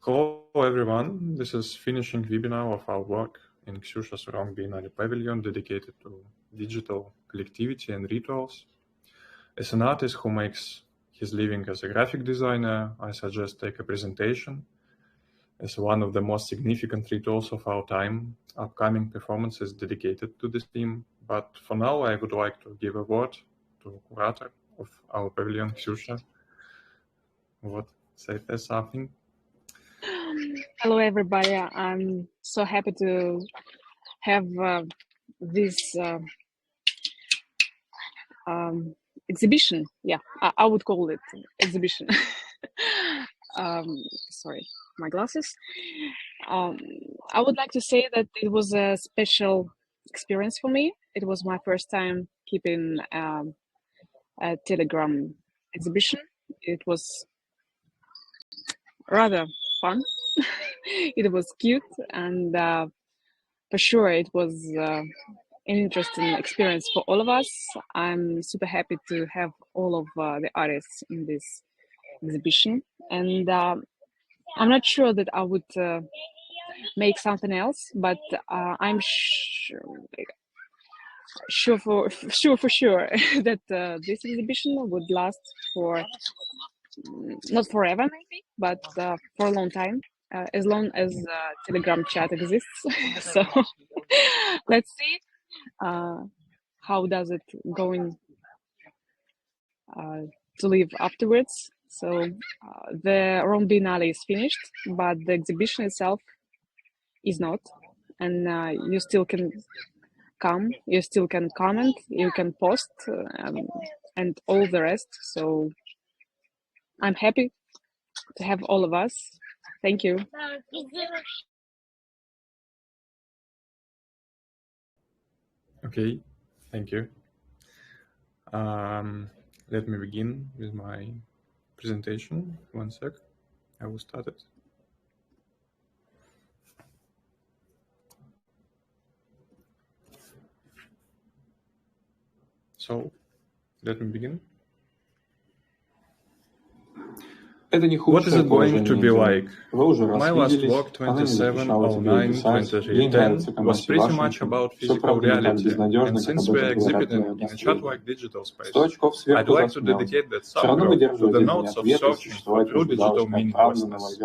Hello everyone, this is finishing webinar of our work in Ksusia's Wrong Biennale pavilion dedicated to digital collectivity and rituals. As an artist who makes his living as a graphic designer, I suggest take a presentation as one of the most significant rituals of our time. Upcoming performances dedicated to this theme, but for now I would like to give a word to curator of our pavilion, Ksusia. What, say there's something? Hello, everybody. I'm so happy to have this exhibition. Yeah, I would call it exhibition. Sorry, my glasses. I would like to say that it was a special experience for me. It was my first time keeping a Telegram exhibition. It was rather fun. It was cute, and for sure it was an interesting experience for all of us. I'm super happy to have all of the artists in this exhibition, and I'm not sure that I would make something else, but I'm sure for sure that this exhibition would last for not forever maybe, but for a long time, as long as Telegram chat exists. So let's see how does it going to live afterwards. So the Rome Biennale is finished, but the exhibition itself is not, and you still can come, you still can comment, you can post, and all the rest. So I'm happy to have all of us. Thank you. Okay, thank you. Let me begin with my presentation. One sec, I will start it. So, let me begin. What is it going to be like? My last work, 27/09/2010, was pretty much about physical reality, and since we are exhibiting in a chat-like digital space, I'd like to dedicate that subgroup to the notes of searching for true digital meaninglessness.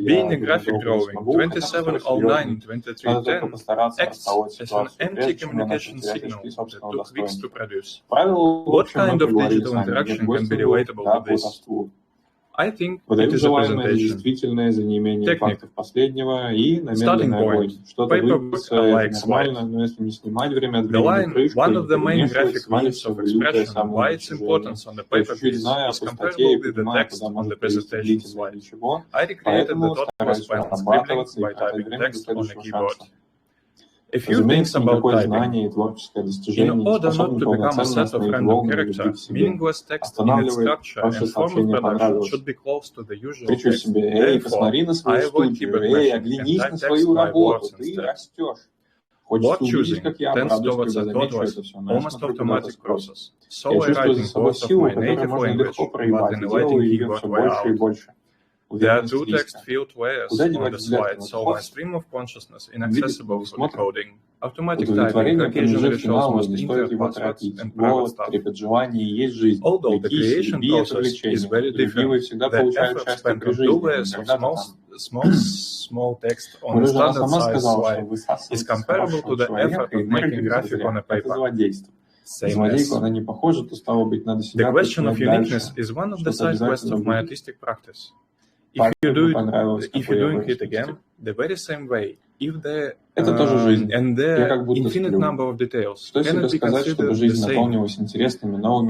Being a graphic drawing, 27/09/2010 acts as an empty communication signal that took weeks to produce. What kind of digital interaction can be relatable to this? I think it is a presentation. Technique. Starting point. Paperwork like slide. The line, one of the main graphic means of expression by its importance on the paper piece, is comparable with the text on the presentation slide. I recreated the thought process when scribbling by typing text on a keyboard. A few things about typing. In order not to become a set of random characters, meaningless text in its structure and form of production should be close to the usual text. Therefore, I avoid keyboard mashing and type text by words instead. Word choosing tends towards a thoughtless, almost automatic process. So I write in words of my native language, but in a Latin keyboard way out. There are two text-field layers on the slide, so my stream of consciousness inaccessible for decoding. Automatic typing occasionally shows most inter passwords and private stuff. Although the creation process is very different, the effort spent on two layers of small text on a standard size slide is comparable to the effort of making graphic on a paper. Same as. The question of uniqueness is one of the side quests of my artistic practice. If you're doing it again, the very same way, if there and there are infinite number of details, can it be considered the same?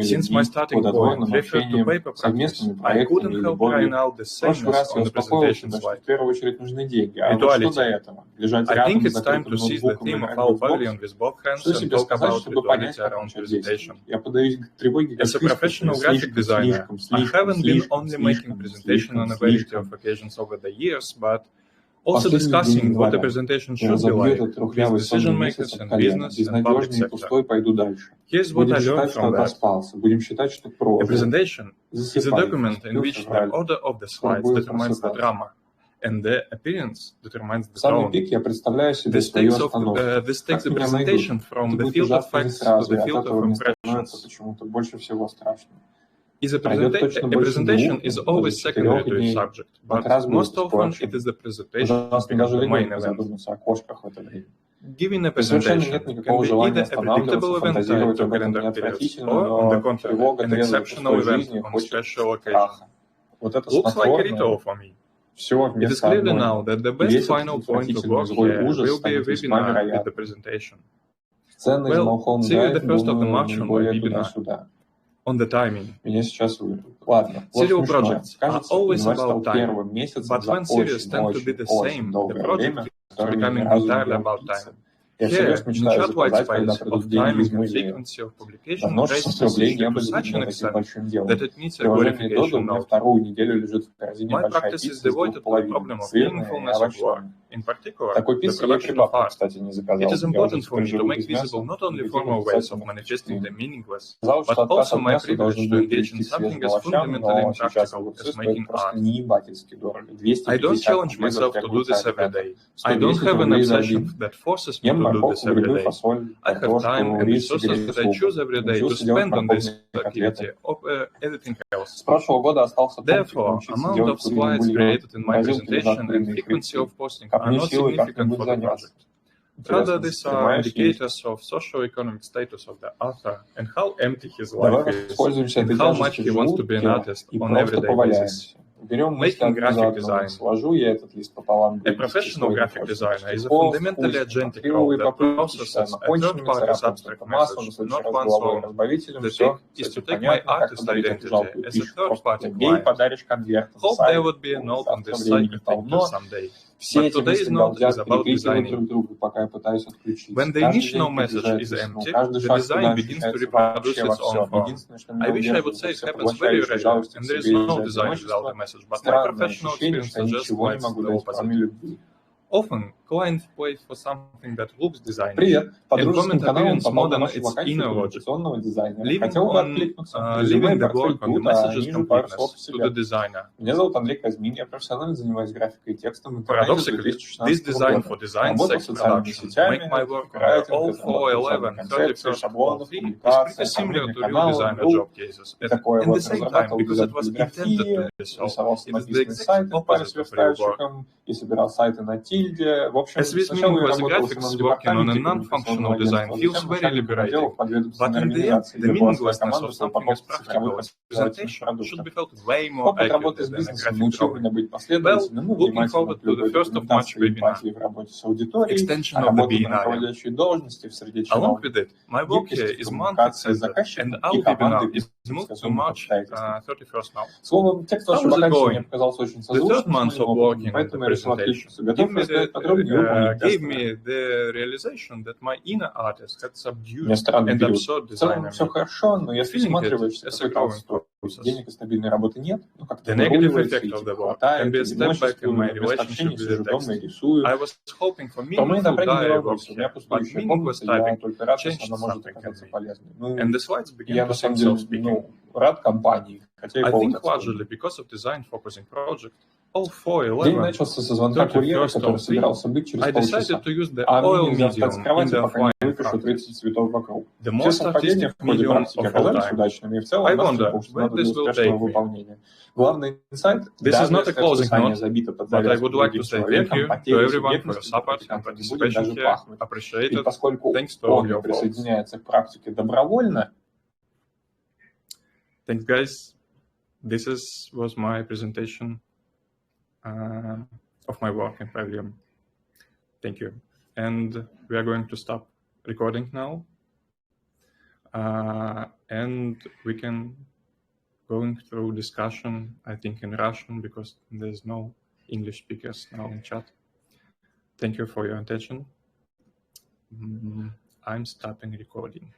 Since my starting point referred to paper practice, I couldn't help trying out the sameness on the presentation slide. Rituality. I think it's time to seize the theme of our pavilion with both hands and talk about rituality around presentation. As a professional graphic designer, I haven't been only making presentation on a variety of occasions over the years, but Also discussing what the presentation should be like with decision makers and business and public sector. Here's what I learned from that. A presentation is a document in which the order of the slides determines the drama, and the appearance determines the tone. This takes the presentation from the field of facts to the field of impressions. A presentation is always secondary to its subject, but most often it is the presentation becomes the main event. Giving a presentation can be either a predictable event tied to calendar periods, or, on the contrary, an exceptional event on special occasion. Looks like a ritual for me. It is clearly now that the best final point to work here will be a webinar with the presentation. Well, see you the 1st of March on my webinar. On the timing. Serial projects are always about time, but when series tend to be the same, the project is becoming entirely about time. Here, chat-wide space of timing and frequency of publication raises precision to such an extent that it needs a glorification note. My practice is devoted to the problem of meaningfulness of work, in particular, the production of art. It is important for me to make visible not only formal ways of manifesting the meaningless, but also my privilege to engage in something as fundamentally impractical as making art. I don't challenge myself to do this every day. I don't have an obsession that forces me to do this every day. I have time and resources that I choose every day to spend on this activity over everything else. Therefore, amount of slides created in my presentation and frequency of posting are not significant for the project. Rather, these are indicators of socio-economic status of the author and how empty his life is, and how much he wants to be an artist on an everyday basis. Making graphic design. A professional graphic designer is a fundamentally agentic role that processes a third-party's abstract message, not one's own. The trick is to take my artist identity as a third-party client. Hope there would be a note on this cycle someday. But today's note is about designing. When the initial message is empty, the design begins to reproduce its own form. I wish I would say it happens very rarely, and there is no design without a message, but my professional experience suggests quite the opposite. Often, clients wait for something that looks designy, and comment appearance more than its inner logic, leaving the work on the message's completeness to the designer. Paradoxically, this design for design's sex production make my work on the 0411 31st qual fee is pretty similar to real designer job cases. At the same time, because it was intended to be so, it is the exact opposite of real work. As with meaningless graphics, working on a non-functional design feels very liberating, but in the end, the meaninglessness of something as practical as presentation should be felt way more accurately than a graphic drawing. Well, looking forward to the 1st of March webinar, extension of the Biennale. Along with it, my work here is month-centered, and our webinar is moved to March 31st now. How is it going? The 3rd month of working on the presentation gave me the realization that my inner artist had subdued and absurd designer. Feeling it as a growing process. The negative effect of the work can be a step back in my relationship with the text. I was hoping for meaningful dialogue here, but meaningless typing changed something in me. And the slides began to sing self-speaking. I think largely because of design-focusing project, 0411, 31st of I decided to use the oil medium in the offline practice, the most artistic medium of all time. I wonder where this will take me. This is not a closing note, but I would like to say thank you to everyone for your support and participation here. Appreciate it. Thanks to all your folks. Thanks, guys. This was my presentation of my work in Pavilion. Thank you. And we are going to stop recording now. And we can going through discussion, I think, in Russian, because there's no English speakers now in chat. Thank you for your attention. I'm stopping recording.